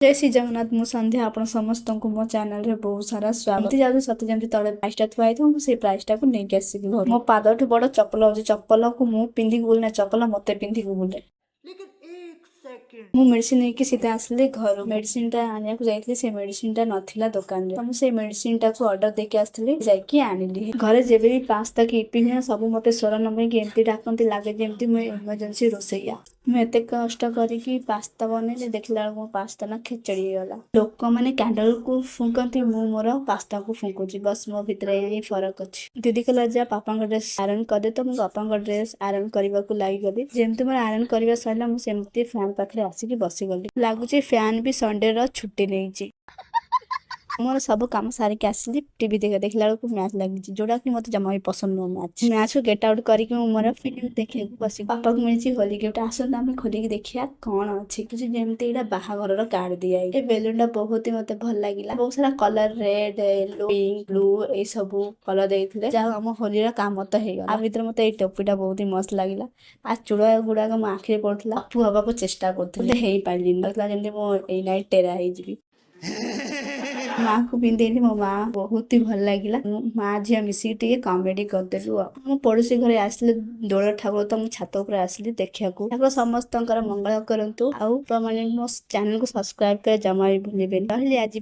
जय श्री जगन्नाथ मु संध्या आपण समस्त को मो चैनल रे बहुत सारा स्वागत जाऊ सत जमी तले प्राइस टा थुआई था से प्राइस टा को नहीं आसिक घर मो पादठू बड़ चप्पल हो चप्पल को मु पिंधि बुलना चप्पल मते पिंधि बुले मु मेडिसिन नहीं सीधा आसली घर मेडिसिन टा आने को जाइए से मेडिसिन टा नथिला दुकान रे हम से मेडिसिन टा को ऑर्डर देके आसली जाइए आनिली घरे जेबे भी पास्ता की इपी है सब मते स्वर नमे कि एमती डाकंती लागे जेमती मैं इमरजेंसी रोसैया मैं एते कष्ट करी पास्ता बनेली देखला बेलको पास्ता ना खिचड़ी गला लोक मैंने कैंडल को फुंकती मु मोर पास्ता को फुंकुची बस मो भितर यही फरक अच्छी दीदी कहला जा पापा ड्रेस आयरन कर दे तो मु पापा ड्रेस आयरन करने को लगी गली जेमती मोर आयरन करवा सरिला मु सेमती फैन पाखे आसिक बसीगली लगुच फैन भी संडे रो छुट्टी नहीं मोर सब कम सारिक आसली टीवी देखला बेलू मैच लगी जोड़ा कि मत जमा भी पसंद नुह मैच को गेट आउट करके मोर फिल्म देखा बस पापा को मिली होली गिफ्ट आसत आम खोलिक देखिया कौन अच्छी कुछ जमी बाहाघर कार्ड दिया ये बेलून टा बहुत ही मत भल लगे बहुत सारा colour red yellow pink blue ये सब कलर देते जहाँ आम होली काम तो होगा भितर मत ये टोपीटा बहुत ही मस्त लगे आ चूड़ा गुड़ाक मो आखिरी पड़ता अपू हवा को चेष्टा करी पार्ली जमी मुझे नाइट टेरा हो माँ को पिंधेली मो माँ बहुत ही भल लगे माँ झील मिसिकी कॉमेडी करदेलु मो पड़ोसी घर आसले दोल ठाकुर तो मुझे छात उपर आसली देखा समस्त मंगल करतु आउ मो चैनल को सब्सक्राइब कर जमा भी भूलें आज।